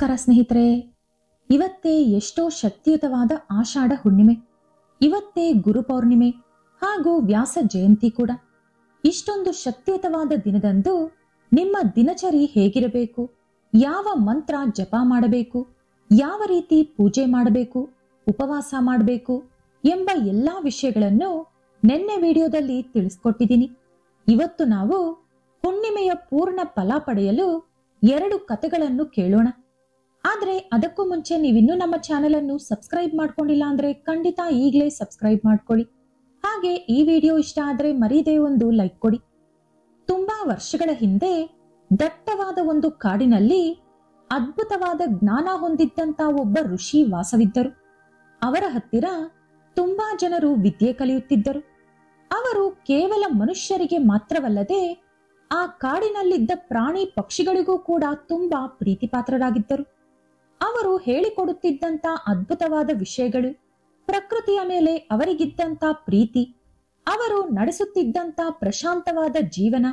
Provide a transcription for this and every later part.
ನಮಸ್ಕಾರ ಸ್ನೇಹಿತರೆ. ಇವತ್ತೇ ಎಷ್ಟೋ ಶಕ್ತಿಯುತವಾದ ಆಷಾಢ ಹುಣ್ಣಿಮೆ, ಇವತ್ತೇ ಗುರು ಪೌರ್ಣಿಮೆ ಹಾಗೂ ವ್ಯಾಸ ಜಯಂತಿ ಕೂಡ. ಇಷ್ಟೊಂದು ಶಕ್ತಿಯುತವಾದ ದಿನದಂದು ನಿಮ್ಮ ದಿನಚರಿ ಹೇಗಿರಬೇಕು, ಯಾವ ಮಂತ್ರ ಜಪ ಮಾಡಬೇಕು, ಯಾವ ರೀತಿ ಪೂಜೆ ಮಾಡಬೇಕು, ಉಪವಾಸ ಮಾಡಬೇಕು ಎಂಬ ಎಲ್ಲಾ ವಿಷಯಗಳನ್ನು ನಿನ್ನೆ ವಿಡಿಯೋದಲ್ಲಿ ತಿಳಿಸ್ಕೊಟ್ಟಿದ್ದೀನಿ. ಇವತ್ತು ನಾವು ಹುಣ್ಣಿಮೆಯ ಪೂರ್ಣ ಫಲ ಪಡೆಯಲು 2 ಕಥೆಗಳನ್ನು ಕೇಳೋಣ. ಆದ್ರೆ ಅದಕ್ಕೂ ಮುಂಚೆ ನೀವಿನ್ನೂ ನಮ್ಮ ಚಾನೆಲ್ ಅನ್ನು ಸಬ್ಸ್ಕ್ರೈಬ್ ಮಾಡ್ಕೊಂಡಿಲ್ಲ ಅಂದ್ರೆ ಖಂಡಿತ ಈಗಲೇ ಸಬ್ಸ್ಕ್ರೈಬ್ ಮಾಡ್ಕೊಳ್ಳಿ. ಹಾಗೆ ಈ ವಿಡಿಯೋ ಇಷ್ಟ ಆದ್ರೆ ಮರೀದೇ ಒಂದು ಲೈಕ್ ಕೊಡಿ. ತುಂಬಾ ವರ್ಷಗಳ ಹಿಂದೆ ದಟ್ಟವಾದ ಒಂದು ಕಾಡಿನಲ್ಲಿ ಅದ್ಭುತವಾದ ಜ್ಞಾನ ಹೊಂದಿದ್ದಂತ ಒಬ್ಬ ಋಷಿ ವಾಸವಿದ್ದರು. ಅವರ ಹತ್ತಿರ ತುಂಬಾ ಜನರು ವಿದ್ಯೆ ಕಲಿಯುತ್ತಿದ್ದರು. ಅವರು ಕೇವಲ ಮನುಷ್ಯರಿಗೆ ಮಾತ್ರವಲ್ಲದೆ ಆ ಕಾಡಿನಲ್ಲಿದ್ದ ಪ್ರಾಣಿ ಪಕ್ಷಿಗಳಿಗೂ ಕೂಡ ತುಂಬಾ ಪ್ರೀತಿಪಾತ್ರರಾಗಿದ್ದರು. ಅವರು ಹೇಳಿಕೊಡುತ್ತಿದ್ದಂತ ಅದ್ಭುತವಾದ ವಿಷಯಗಳು, ಪ್ರಕೃತಿಯ ಮೇಲೆ ಅವರಿಗಿದ್ದಂತ ಪ್ರೀತಿ, ಅವರು ನಡೆಸುತ್ತಿದ್ದಂತ ಪ್ರಶಾಂತವಾದ ಜೀವನ,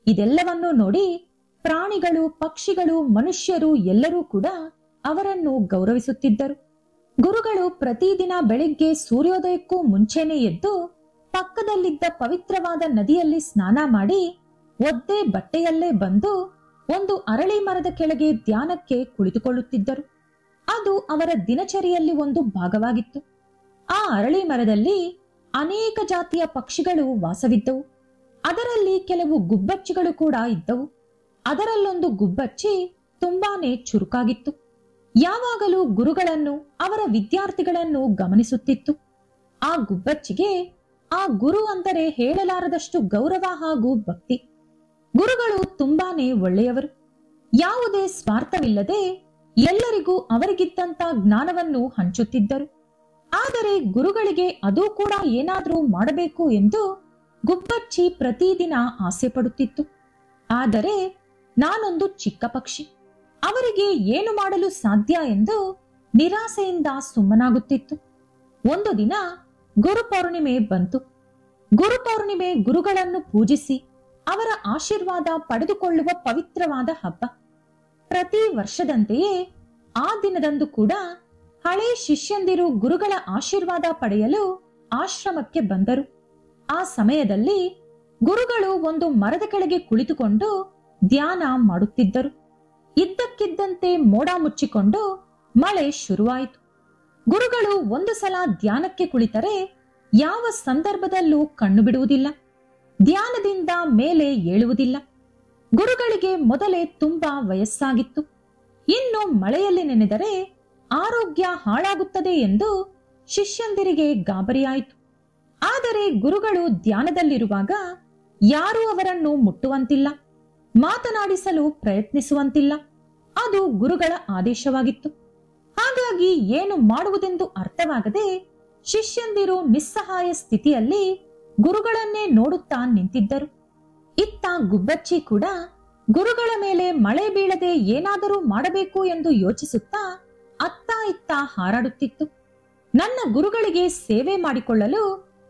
ಇದೆಲ್ಲವನ್ನೂ ನೋಡಿ ಪ್ರಾಣಿಗಳು, ಪಕ್ಷಿಗಳು, ಮನುಷ್ಯರು ಎಲ್ಲರೂ ಕೂಡ ಅವರನ್ನು ಗೌರವಿಸುತ್ತಿದ್ದರು. ಗುರುಗಳು ಪ್ರತಿದಿನ ಬೆಳಿಗ್ಗೆ ಸೂರ್ಯೋದಯಕ್ಕೂ ಮುಂಚೆನೆ ಎದ್ದು ಪಕ್ಕದಲ್ಲಿದ್ದ ಪವಿತ್ರವಾದ ನದಿಯಲ್ಲಿ ಸ್ನಾನ ಮಾಡಿ ಒದ್ದೆ ಬಟ್ಟೆಯಲ್ಲೇ ಬಂದು ಒಂದು ಅರಳಿ ಮರದ ಕೆಳಗೆ ಧ್ಯಾನಕ್ಕೆ ಕುಳಿತುಕೊಳ್ಳುತ್ತಿದ್ದರು. ಅದು ಅವರ ದಿನಚರಿಯಲ್ಲಿ ಒಂದು ಭಾಗವಾಗಿತ್ತು. ಆ ಅರಳಿ ಮರದಲ್ಲಿ ಅನೇಕ ಜಾತಿಯ ಪಕ್ಷಿಗಳು ವಾಸವಿದ್ದವು. ಅದರಲ್ಲಿ ಕೆಲವು ಗುಬ್ಬಚ್ಚಿಗಳು ಕೂಡ ಇದ್ದವು. ಅದರಲ್ಲೊಂದು ಗುಬ್ಬಚ್ಚಿ ತುಂಬಾನೇ ಚುರುಕಾಗಿತ್ತು. ಯಾವಾಗಲೂ ಗುರುಗಳನ್ನು, ಅವರ ವಿದ್ಯಾರ್ಥಿಗಳನ್ನು ಗಮನಿಸುತ್ತಿತ್ತು. ಆ ಗುಬ್ಬಚ್ಚಿಗೆ ಆ ಗುರು ಅಂದರೆ ಹೇಳಲಾರದಷ್ಟು ಗೌರವ ಹಾಗೂ ಭಕ್ತಿ. ಗುರುಗಳು ತುಂಬಾನೇ ಒಳ್ಳೆಯವರು. ಯಾವುದೇ ಸ್ವಾರ್ಥವಿಲ್ಲದೆ ಎಲ್ಲರಿಗೂ ಅವರಿಗಿದ್ದಂತ ಜ್ಞಾನವನ್ನು ಹಂಚುತ್ತಿದ್ದರು. ಆದರೆ ಗುರುಗಳಿಗೆ ಅದೂ ಕೂಡ ಏನಾದರೂ ಮಾಡಬೇಕು ಎಂದು ಗುಬ್ಬಚ್ಚಿ ಪ್ರತಿದಿನ ಆಸೆ ಪಡುತ್ತಿತ್ತು. ಆದರೆ ನಾನೊಂದು ಚಿಕ್ಕ ಪಕ್ಷಿ, ಅವರಿಗೆ ಏನು ಮಾಡಲು ಸಾಧ್ಯ ಎಂದು ನಿರಾಸೆಯಿಂದ ಸುಮ್ಮನಾಗುತ್ತಿತ್ತು. ಒಂದು ದಿನ ಗುರು ಪೌರ್ಣಿಮೆ ಬಂತು. ಗುರು ಪೌರ್ಣಿಮೆ ಗುರುಗಳನ್ನು ಪೂಜಿಸಿ ಅವರ ಆಶೀರ್ವಾದ ಪಡೆದುಕೊಳ್ಳುವ ಪವಿತ್ರವಾದ ಹಬ್ಬ. ಪ್ರತಿ ವರ್ಷದಂತೆಯೇ ಆ ದಿನದಂದು ಕೂಡ ಹಳೆ ಶಿಷ್ಯಂದಿರು ಗುರುಗಳ ಆಶೀರ್ವಾದ ಪಡೆಯಲು ಆಶ್ರಮಕ್ಕೆ ಬಂದರು. ಆ ಸಮಯದಲ್ಲಿ ಗುರುಗಳು ಒಂದು ಮರದ ಕೆಳಗೆ ಕುಳಿತುಕೊಂಡು ಧ್ಯಾನ ಮಾಡುತ್ತಿದ್ದರು. ಇದ್ದಕ್ಕಿದ್ದಂತೆ ಮೋಡ ಮುಚ್ಚಿಕೊಂಡು ಮಳೆ ಶುರುವಾಯಿತು. ಗುರುಗಳು ಒಂದು ಸಲ ಧ್ಯಾನಕ್ಕೆ ಕುಳಿತರೆ ಯಾವ ಸಂದರ್ಭದಲ್ಲೂ ಕಣ್ಣು ಬಿಡುವುದಿಲ್ಲ, ಧ್ಯಾನದಿಂದ ಮೇಲೆ ಏಳುವುದಿಲ್ಲ. ಗುರುಗಳಿಗೆ ಮೊದಲೇ ತುಂಬಾ ವಯಸ್ಸಾಗಿತ್ತು. ಇನ್ನು ಮಳೆಯಲ್ಲಿ ನೆನೆದರೆ ಆರೋಗ್ಯ ಹಾಳಾಗುತ್ತದೆ ಎಂದು ಶಿಷ್ಯಂದಿರಿಗೆ ಗಾಬರಿಯಾಯಿತು. ಆದರೆ ಗುರುಗಳು ಧ್ಯಾನದಲ್ಲಿರುವಾಗ ಯಾರೂ ಅವರನ್ನು ಮುಟ್ಟುವಂತಿಲ್ಲ, ಮಾತನಾಡಿಸಲು ಪ್ರಯತ್ನಿಸುವಂತಿಲ್ಲ. ಅದು ಗುರುಗಳ ಆದೇಶವಾಗಿತ್ತು. ಹಾಗಾಗಿ ಏನು ಮಾಡುವುದೆಂದು ಅರ್ಥವಾಗದೆ ಶಿಷ್ಯಂದಿರು ನಿಸ್ಸಹಾಯ ಸ್ಥಿತಿಯಲ್ಲಿ ಗುರುಗಳನ್ನೇ ನೋಡುತ್ತಾ ನಿಂತಿದ್ದರು. ಇತ್ತ ಗುಬ್ಬಚ್ಚಿ ಕೂಡ ಗುರುಗಳ ಮೇಲೆ ಮಳೆ ಬೀಳದೆ ಏನಾದರೂ ಮಾಡಬೇಕು ಎಂದು ಯೋಚಿಸುತ್ತಾ ಅತ್ತ ಇತ್ತ ಹಾರಾಡುತ್ತಿತ್ತು. ನನ್ನ ಗುರುಗಳಿಗೆ ಸೇವೆ ಮಾಡಿಕೊಳ್ಳಲು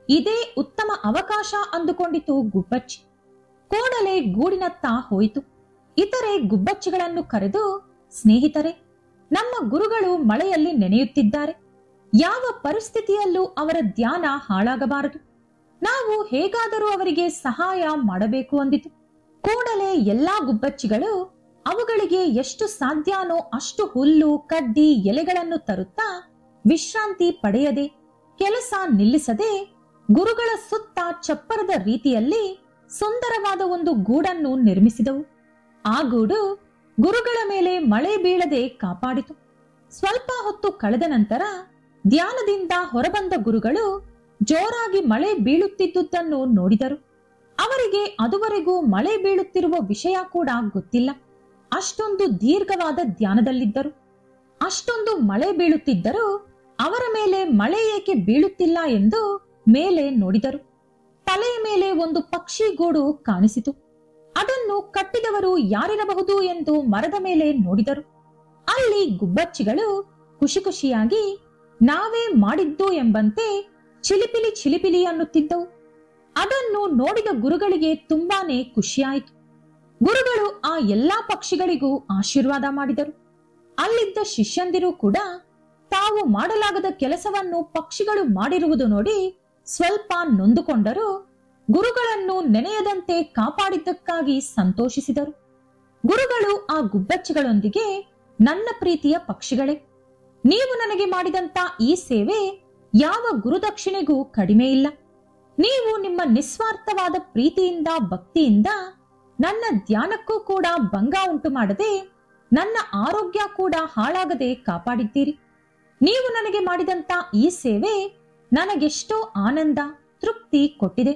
ಇದೇ ಉತ್ತಮ ಅವಕಾಶ ಅಂದುಕೊಂಡಿತು ಗುಬ್ಬಚ್ಚಿ. ಕೂಡಲೇ ಗೂಡಿನತ್ತ ಹೋಯಿತು. ಇತರೆ ಗುಬ್ಬಚ್ಚಿಗಳನ್ನು ಕರೆದು, ಸ್ನೇಹಿತರೆ, ನಮ್ಮ ಗುರುಗಳು ಮಳೆಯಲ್ಲಿ ನೆನೆಯುತ್ತಿದ್ದಾರೆ. ಯಾವ ಪರಿಸ್ಥಿತಿಯಲ್ಲೂ ಅವರ ಧ್ಯಾನ ಹಾಳಾಗಬಾರದು. ನಾವು ಹೇಗಾದರೂ ಅವರಿಗೆ ಸಹಾಯ ಮಾಡಬೇಕು ಅಂದಿತು. ಕೂಡಲೇ ಎಲ್ಲಾ ಗುಬ್ಬಚ್ಚಿಗಳು ಅವುಗಳಿಗೆ ಎಷ್ಟು ಸಾಧ್ಯನೋ ಅಷ್ಟು ಹುಲ್ಲು, ಕಡ್ಡಿ, ಎಲೆಗಳನ್ನು ತರುತ್ತಾ ವಿಶ್ರಾಂತಿ ಪಡೆಯದೆ, ಕೆಲಸ ನಿಲ್ಲಿಸದೆ ಗುರುಗಳ ಸುತ್ತ ಚಪ್ಪರದ ರೀತಿಯಲ್ಲಿ ಸುಂದರವಾದ ಒಂದು ಗೂಡನ್ನು ನಿರ್ಮಿಸಿದವು. ಆ ಗೂಡು ಗುರುಗಳ ಮೇಲೆ ಮಳೆ ಬೀಳದೆ ಕಾಪಾಡಿತು. ಸ್ವಲ್ಪ ಹೊತ್ತು ಕಳೆದ ನಂತರ ಧ್ಯಾನದಿಂದ ಹೊರಬಂದ ಗುರುಗಳು ಜೋರಾಗಿ ಮಳೆ ಬೀಳುತ್ತಿದ್ದುದನ್ನು ನೋಡಿದರು. ಅವರಿಗೆ ಅದುವರೆಗೂ ಮಳೆ ಬೀಳುತ್ತಿರುವ ವಿಷಯ ಕೂಡ ಗೊತ್ತಿಲ್ಲ. ಅಷ್ಟೊಂದು ದೀರ್ಘವಾದ ಧ್ಯಾನದಲ್ಲಿದ್ದರು. ಅಷ್ಟೊಂದು ಮಳೆ ಬೀಳುತ್ತಿದ್ದರೂ ಅವರ ಮೇಲೆ ಮಳೆ ಏಕೆ ಬೀಳುತ್ತಿಲ್ಲ ಎಂದು ಮೇಲೆ ನೋಡಿದರು. ತಲೆಯ ಮೇಲೆ ಒಂದು ಪಕ್ಷಿ ಗೂಡು ಕಾಣಿಸಿತು. ಅದನ್ನು ಕಟ್ಟಿದವರು ಯಾರಿರಬಹುದು ಎಂದು ಮರದ ಮೇಲೆ ನೋಡಿದರು. ಅಲ್ಲಿ ಗುಬ್ಬಚ್ಚಿಗಳು ಖುಷಿ ಖುಷಿಯಾಗಿ ನಾವೇ ಮಾಡಿದ್ದು ಎಂಬಂತೆ ಚಿಲಿಪಿಲಿ ಚಿಲಿಪಿಲಿ ಅನ್ನುತ್ತಿದ್ದವು. ಅದನ್ನು ನೋಡಿದ ಗುರುಗಳಿಗೆ ತುಂಬಾನೇ ಖುಷಿಯಾಯಿತು. ಗುರುಗಳು ಆ ಎಲ್ಲಾ ಪಕ್ಷಿಗಳಿಗೂ ಆಶೀರ್ವಾದ ಮಾಡಿದರು. ಅಲ್ಲಿದ್ದ ಶಿಷ್ಯಂದಿರು ಕೂಡ ತಾವು ಮಾಡಲಾಗದ ಕೆಲಸವನ್ನು ಪಕ್ಷಿಗಳು ಮಾಡಿರುವುದು ನೋಡಿ ಸ್ವಲ್ಪ ನೊಂದುಕೊಂಡರು. ಗುರುಗಳನ್ನು ನೆನೆಯದಂತೆ ಕಾಪಾಡಿದ್ದಕ್ಕಾಗಿ ಸಂತೋಷಿಸಿದರು. ಗುರುಗಳು ಆ ಗುಬ್ಬಚ್ಚಿಗಳೊಂದಿಗೆ, ನನ್ನ ಪ್ರೀತಿಯ ಪಕ್ಷಿಗಳೇ, ನೀವು ನನಗೆ ಮಾಡಿದಂತ ಈ ಸೇವೆ ಯಾವ ಗುರುದಕ್ಷಿಣೆಗೂ ಕಡಿಮೆ ಇಲ್ಲ. ನೀವು ನಿಮ್ಮ ನಿಸ್ವಾರ್ಥವಾದ ಪ್ರೀತಿಯಿಂದ, ಭಕ್ತಿಯಿಂದ ನನ್ನ ಧ್ಯಾನಕ್ಕೂ ಕೂಡ ಭಂಗ ಉಂಟು ಮಾಡದೆ, ನನ್ನ ಆರೋಗ್ಯ ಕೂಡ ಹಾಳಾಗದೆ ಕಾಪಾಡಿದ್ದೀರಿ. ನೀವು ನನಗೆ ಮಾಡಿದಂತ ಈ ಸೇವೆ ನನಗೆಷ್ಟೋ ಆನಂದ, ತೃಪ್ತಿ ಕೊಟ್ಟಿದೆ.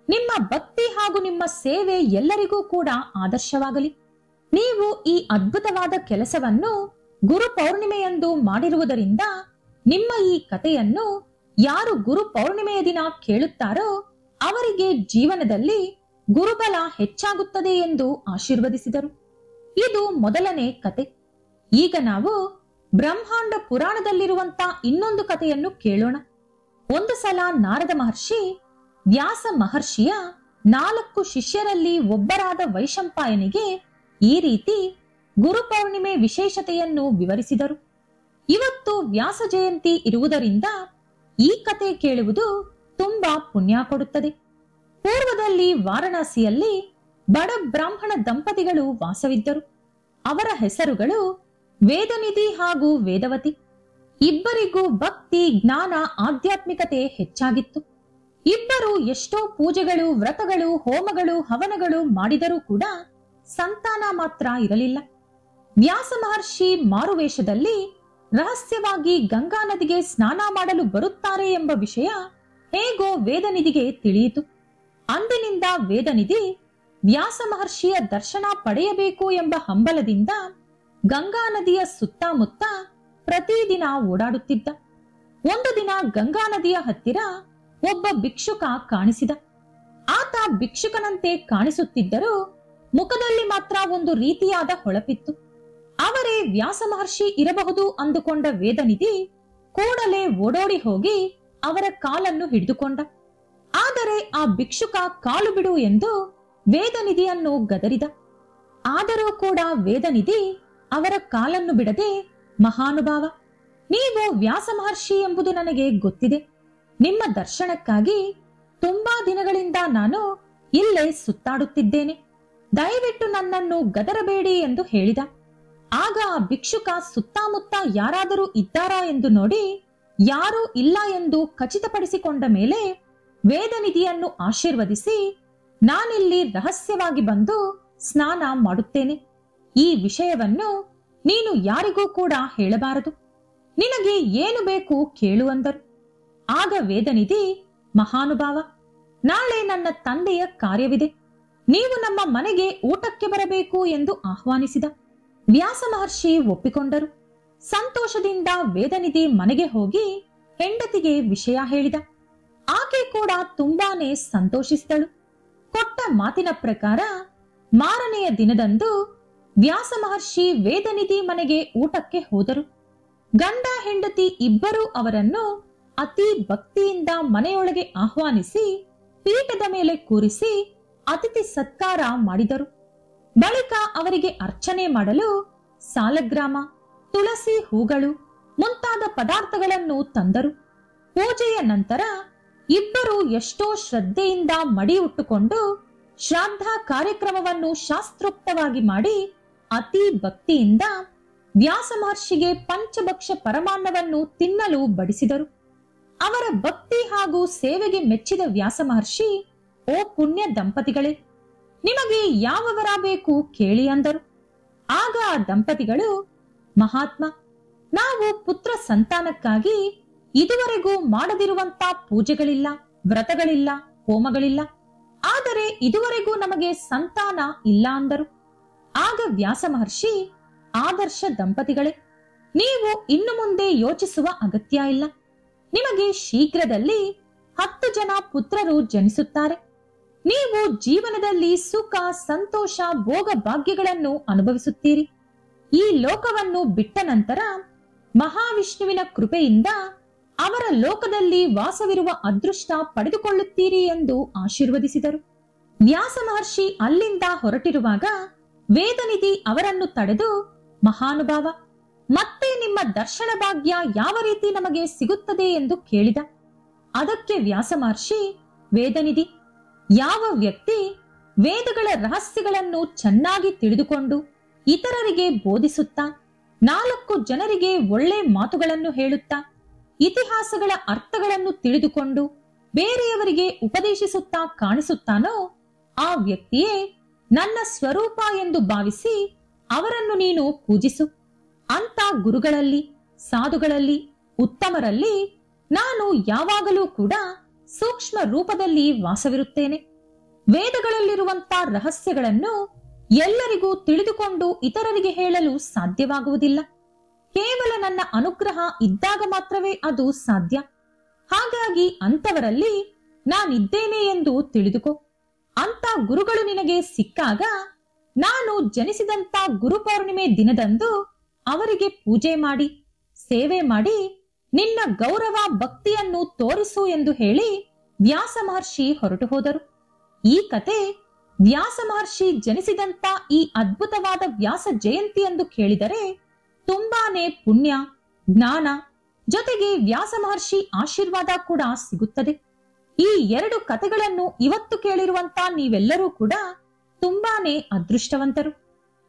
ನಿಮ್ಮ ಭಕ್ತಿ ಹಾಗೂ ನಿಮ್ಮ ಸೇವೆ ಎಲ್ಲರಿಗೂ ಕೂಡ ಆದರ್ಶವಾಗಲಿ. ನೀವು ಈ ಅದ್ಭುತವಾದ ಕೆಲಸವನ್ನು ಗುರು ಪೌರ್ಣಿಮೆಯಂದು ಮಾಡಿರುವುದರಿಂದ ನಿಮ್ಮ ಈ ಕಥೆಯನ್ನು ಯಾರು ಗುರು ಪೌರ್ಣಿಮೆಯ ದಿನ ಕೇಳುತ್ತಾರೋ ಅವರಿಗೆ ಜೀವನದಲ್ಲಿ ಗುರುಬಲ ಹೆಚ್ಚಾಗುತ್ತದೆ ಎಂದು ಆಶೀರ್ವದಿಸಿದರು. ಇದು ಮೊದಲನೇ ಕತೆ. ಈಗ ನಾವು ಬ್ರಹ್ಮಾಂಡ ಪುರಾಣದಲ್ಲಿರುವಂತ ಇನ್ನೊಂದು ಕಥೆಯನ್ನು ಕೇಳೋಣ. ಒಂದು ಸಲ ನಾರದ ಮಹರ್ಷಿ ವ್ಯಾಸ ಮಹರ್ಷಿಯ 4 ಶಿಷ್ಯರಲ್ಲಿ ಒಬ್ಬರಾದ ವೈಶಂಪಾಯನಿಗೆ ಈ ರೀತಿ ಗುರು ಪೌರ್ಣಿಮೆ ವಿಶೇಷತೆಯನ್ನು ವಿವರಿಸಿದರು. ಇವತ್ತು ವ್ಯಾಸ ಜಯಂತಿ ಇರುವುದರಿಂದ ಈ ಕತೆ ಕೇಳುವುದು ತುಂಬಾ ಪುಣ್ಯ ಕೊಡುತ್ತದೆ. ಪೂರ್ವದಲ್ಲಿ ವಾರಣಾಸಿಯಲ್ಲಿ ಬಡ ಬ್ರಾಹ್ಮಣ ದಂಪತಿಗಳು ವಾಸವಿದ್ದರು. ಅವರ ಹೆಸರುಗಳು ವೇದನಿಧಿ ಹಾಗೂ ವೇದವತಿ. ಇಬ್ಬರಿಗೂ ಭಕ್ತಿ, ಜ್ಞಾನ, ಆಧ್ಯಾತ್ಮಿಕತೆ ಹೆಚ್ಚಾಗಿತ್ತು. ಇಬ್ಬರು ಎಷ್ಟೋ ಪೂಜೆಗಳು, ವ್ರತಗಳು, ಹೋಮಗಳು, ಹವನಗಳು ಮಾಡಿದರೂ ಕೂಡ ಸಂತಾನ ಮಾತ್ರ ಇರಲಿಲ್ಲ. ವ್ಯಾಸ ಮಹರ್ಷಿ ಮಾರುವೇಷದಲ್ಲಿ ರಹಸ್ಯವಾಗಿ ಗಂಗಾ ನದಿಗೆ ಸ್ನಾನ ಮಾಡಲು ಬರುತ್ತಾರೆ ಎಂಬ ವಿಷಯ ಹೇಗೋ ವೇದನಿಧಿಗೆ ತಿಳಿಯಿತು. ಅಂದಿನಿಂದ ವೇದನಿಧಿ ವ್ಯಾಸ ಮಹರ್ಷಿಯ ದರ್ಶನ ಪಡೆಯಬೇಕು ಎಂಬ ಹಂಬಲದಿಂದ ಗಂಗಾ ನದಿಯ ಸುತ್ತಮುತ್ತ ಪ್ರತಿದಿನ ಓಡಾಡುತ್ತಿದ್ದ. ಒಂದು ದಿನ ಗಂಗಾ ನದಿಯ ಹತ್ತಿರ ಒಬ್ಬ ಭಿಕ್ಷುಕ ಕಾಣಿಸಿದ. ಆತ ಭಿಕ್ಷುಕನಂತೆ ಕಾಣಿಸುತ್ತಿದ್ದರೂ ಮುಖದಲ್ಲಿ ಮಾತ್ರ ಒಂದು ರೀತಿಯಾದ ಹೊಳಪಿತ್ತು. ಅವರೇ ವ್ಯಾಸ ಮಹರ್ಷಿ ಇರಬಹುದು ಅಂದುಕೊಂಡ ವೇದನಿಧಿ ಕೂಡಲೇ ಓಡೋಡಿ ಹೋಗಿ ಅವರ ಕಾಲನ್ನು ಹಿಡಿದುಕೊಂಡ. ಆದರೆ ಆ ಭಿಕ್ಷುಕ ಕಾಲು ಬಿಡು ಎಂದು ವೇದನಿಧಿಯನ್ನು ಗದರಿದ. ಆದರೂ ಕೂಡ ವೇದನಿಧಿ ಅವರ ಕಾಲನ್ನು ಬಿಡದೆ, ಮಹಾನುಭಾವ, ನೀವು ವ್ಯಾಸ ಮಹರ್ಷಿ ಎಂಬುದು ನನಗೆ ಗೊತ್ತಿದೆ. ನಿಮ್ಮ ದರ್ಶನಕ್ಕಾಗಿ ತುಂಬಾ ದಿನಗಳಿಂದ ನಾನು ಇಲ್ಲೇ ಸುತ್ತಾಡುತ್ತಿದ್ದೇನೆ. ದಯವಿಟ್ಟು ನನ್ನನ್ನು ಗದರಬೇಡಿ ಎಂದು ಹೇಳಿದ. ಆಗ ಆ ಭಿಕ್ಷುಕ ಸುತ್ತಮುತ್ತ ಯಾರಾದರೂ ಇದ್ದಾರಾ ಎಂದು ನೋಡಿ ಯಾರೂ ಇಲ್ಲ ಎಂದು ಖಚಿತಪಡಿಸಿಕೊಂಡ ಮೇಲೆ ವೇದನಿಧಿಯನ್ನು ಆಶೀರ್ವದಿಸಿ, ನಾನಿಲ್ಲಿ ರಹಸ್ಯವಾಗಿ ಬಂದು ಸ್ನಾನ ಮಾಡುತ್ತೇನೆ. ಈ ವಿಷಯವನ್ನು ನೀನು ಯಾರಿಗೂ ಕೂಡ ಹೇಳಬಾರದು. ನಿನಗೆ ಏನು ಬೇಕು ಕೇಳು ಅಂದರು. ಆಗ ವೇದನಿಧಿ, ಮಹಾನುಭಾವ, ನಾಳೆ ನನ್ನ ತಂದೆಯ ಕಾರ್ಯವಿದೆ, ನೀವು ನಮ್ಮ ಮನೆಗೆ ಊಟಕ್ಕೆ ಬರಬೇಕು ಎಂದು ಆಹ್ವಾನಿಸಿದ. ವ್ಯಾಸ ಮಹರ್ಷಿ ಒಪ್ಪಿಕೊಂಡರು. ಸಂತೋಷದಿಂದ ವೇದನಿಧಿ ಮನೆಗೆ ಹೋಗಿ ಹೆಂಡತಿಗೆ ವಿಷಯ ಹೇಳಿದ. ಆಕೆ ಕೂಡ ತುಂಬಾನೇ ಸಂತೋಷಿಸಿದಳು. ಕೊಟ್ಟ ಮಾತಿನ ಪ್ರಕಾರ ಮಾರನೆಯ ದಿನದಂದು ವ್ಯಾಸ ಮಹರ್ಷಿ ವೇದನಿಧಿ ಮನೆಗೆ ಊಟಕ್ಕೆ ಹೋದರು. ಗಂಡ ಹೆಂಡತಿ ಇಬ್ಬರೂ ಅವರನ್ನು ಅತಿ ಭಕ್ತಿಯಿಂದ ಮನೆಯೊಳಗೆ ಆಹ್ವಾನಿಸಿ ಪೀಠದ ಮೇಲೆ ಕೂರಿಸಿ ಅತಿಥಿ ಸತ್ಕಾರ ಮಾಡಿದರು. ಬಳಿಕ ಅವರಿಗೆ ಅರ್ಚನೆ ಮಾಡಲು ಸಾಲಗ್ರಾಮ, ತುಳಸಿ ಹೂಗಳು ಮುಂತಾದ ಪದಾರ್ಥಗಳನ್ನು ತಂದರು. ಪೂಜೆಯ ನಂತರ ಇಬ್ಬರು ಎಷ್ಟೋ ಶ್ರದ್ಧೆಯಿಂದ ಮಡಿ ಉಟ್ಟುಕೊಂಡು ಶ್ರಾದ್ದ ಕಾರ್ಯಕ್ರಮವನ್ನು ಶಾಸ್ತ್ರೋಕ್ತವಾಗಿ ಮಾಡಿ ಅತಿ ಭಕ್ತಿಯಿಂದ ವ್ಯಾಸ ಮಹರ್ಷಿಗೆ ಪಂಚಭಕ್ಷ ಪರಮಾನ್ನವನ್ನು ತಿನ್ನಲು ಬಡಿಸಿದರು. ಅವರ ಭಕ್ತಿ ಹಾಗೂ ಸೇವೆಗೆ ಮೆಚ್ಚಿದ ವ್ಯಾಸ ಮಹರ್ಷಿ, ಓ ಪುಣ್ಯ ದಂಪತಿಗಳೇ, ನಿಮಗೆ ಯಾವ ವರ ಬೇಕು ಕೇಳಿ ಅಂದರು. ಆಗ ಆ ದಂಪತಿಗಳು, ಮಹಾತ್ಮ, ನಾವು ಪುತ್ರ ಸಂತಾನಕ್ಕಾಗಿ ಇದುವರೆಗೂ ಮಾಡದಿರುವಂತ ಪೂಜೆಗಳಿಲ್ಲ, ವ್ರತಗಳಿಲ್ಲ, ಹೋಮಗಳಿಲ್ಲ. ಆದರೆ ಇದುವರೆಗೂ ನಮಗೆ ಸಂತಾನ ಇಲ್ಲ ಅಂದರು. ಆಗ ವ್ಯಾಸ ಮಹರ್ಷಿ, ಆದರ್ಶ ದಂಪತಿಗಳೇ, ನೀವು ಇನ್ನು ಮುಂದೆ ಯೋಚಿಸುವ ಅಗತ್ಯ ಇಲ್ಲ. ನಿಮಗೆ ಶೀಘ್ರದಲ್ಲಿ 10 ಜನ ಪುತ್ರರು ಜನಿಸುತ್ತಾರೆ. ನೀವು ಜೀವನದಲ್ಲಿ ಸುಖ, ಸಂತೋಷ, ಭೋಗ ಭಾಗ್ಯಗಳನ್ನು ಅನುಭವಿಸುತ್ತೀರಿ. ಈ ಲೋಕವನ್ನು ಬಿಟ್ಟ ನಂತರ ಮಹಾವಿಷ್ಣುವಿನ ಕೃಪೆಯಿಂದ ಅವರ ಲೋಕದಲ್ಲಿ ವಾಸವಿರುವ ಅದೃಷ್ಟ ಪಡೆದುಕೊಳ್ಳುತ್ತೀರಿ ಎಂದು ಆಶೀರ್ವದಿಸಿದರು. ವ್ಯಾಸ ಮಹರ್ಷಿ ಅಲ್ಲಿಂದ ಹೊರಟಿರುವಾಗ ವೇದನಿಧಿ ಅವರನ್ನು ತಡೆದು, ಮಹಾನುಭಾವ, ಮತ್ತೆ ನಿಮ್ಮ ದರ್ಶನ ಭಾಗ್ಯ ಯಾವ ರೀತಿ ನಮಗೆ ಸಿಗುತ್ತದೆ ಎಂದು ಕೇಳಿದ. ಅದಕ್ಕೆ ವ್ಯಾಸ ಮಹರ್ಷಿ, ವೇದನಿಧಿ, ಯಾವ ವ್ಯಕ್ತಿ ವೇದಗಳ ರಹಸ್ಯಗಳನ್ನು ಚೆನ್ನಾಗಿ ತಿಳಿದುಕೊಂಡು ಇತರರಿಗೆ ಬೋಧಿಸುತ್ತಾ 4 ಜನರಿಗೆ ಒಳ್ಳೆ ಮಾತುಗಳನ್ನು ಹೇಳುತ್ತಾ ಇತಿಹಾಸಗಳ ಅರ್ಥಗಳನ್ನು ತಿಳಿದುಕೊಂಡು ಬೇರೆಯವರಿಗೆ ಉಪದೇಶಿಸುತ್ತಾ ಕಾಣಿಸುತ್ತಾನೋ ಆ ವ್ಯಕ್ತಿಯೇ ನನ್ನ ಸ್ವರೂಪ ಎಂದು ಭಾವಿಸಿ ಅವರನ್ನು ನೀನು ಪೂಜಿಸು. ಅಂತ ಗುರುಗಳಲ್ಲಿ, ಸಾಧುಗಳಲ್ಲಿ, ಉತ್ತಮರಲ್ಲಿ ನಾನು ಯಾವಾಗಲೂ ಕೂಡ ಸೂಕ್ಷ್ಮ ರೂಪದಲ್ಲಿ ವಾಸವಿರುತ್ತೇನೆ. ವೇದಗಳಲ್ಲಿರುವಂತ ರಹಸ್ಯಗಳನ್ನು ಎಲ್ಲರಿಗೂ ತಿಳಿದುಕೊಂಡು ಇತರರಿಗೆ ಹೇಳಲು ಸಾಧ್ಯವಾಗುವುದಿಲ್ಲ. ಕೇವಲ ನನ್ನ ಅನುಗ್ರಹ ಇದ್ದಾಗ ಮಾತ್ರವೇ ಅದು ಸಾಧ್ಯ. ಹಾಗಾಗಿ ಅಂತವರಲ್ಲಿ ನಾನಿದ್ದೇನೆ ಎಂದು ತಿಳಿದುಕೋ. ಅಂತ ಗುರುಗಳು ನಿನಗೆ ಸಿಕ್ಕಾಗ ನಾನು ಜನಿಸಿದಂತ ಗುರು ಪೌರ್ಣಿಮೆ ದಿನದಂದು ಅವರಿಗೆ ಪೂಜೆ ಮಾಡಿ, ಸೇವೆ ಮಾಡಿ ನಿನ್ನ ಗೌರವ ಭಕ್ತಿಯನ್ನು ತೋರಿಸು ಎಂದು ಹೇಳಿ ವ್ಯಾಸ ಮಹರ್ಷಿ ಹೊರಟು ಹೋದರು. ಈ ಕತೆ ವ್ಯಾಸ ಮಹರ್ಷಿ ಜನಿಸಿದಂತ ಈ ಅದ್ಭುತವಾದ ವ್ಯಾಸ ಜಯಂತಿ ಎಂದು ಕೇಳಿದರೆ ತುಂಬಾನೇ ಪುಣ್ಯ, ಜ್ಞಾನ ಜೊತೆಗೆ ವ್ಯಾಸ ಮಹರ್ಷಿ ಆಶೀರ್ವಾದ ಕೂಡ ಸಿಗುತ್ತದೆ. ಈ 2 ಕಥೆಗಳನ್ನು ಇವತ್ತು ಕೇಳಿರುವಂತ ನೀವೆಲ್ಲರೂ ಕೂಡ ತುಂಬಾನೇ ಅದೃಷ್ಟವಂತರು.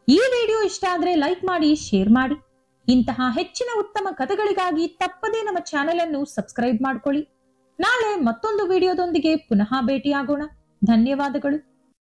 ಈ ವಿಡಿಯೋ ಇಷ್ಟ ಆದ್ರೆ ಲೈಕ್ ಮಾಡಿ, ಶೇರ್ ಮಾಡಿ. ಇಂತಹ ಹೆಚ್ಚಿನ ಉತ್ತಮ ಕಥೆಗಳಿಗಾಗಿ ತಪ್ಪದೇ ನಮ್ಮ ಚಾನೆಲ್ ಅನ್ನು ಸಬ್ಸ್ಕ್ರೈಬ್ ಮಾಡ್ಕೊಳ್ಳಿ. ನಾಳೆ ಮತ್ತೊಂದು ವಿಡಿಯೋದೊಂದಿಗೆ ಪುನಃ ಭೇಟಿಯಾಗೋಣ. ಧನ್ಯವಾದಗಳು.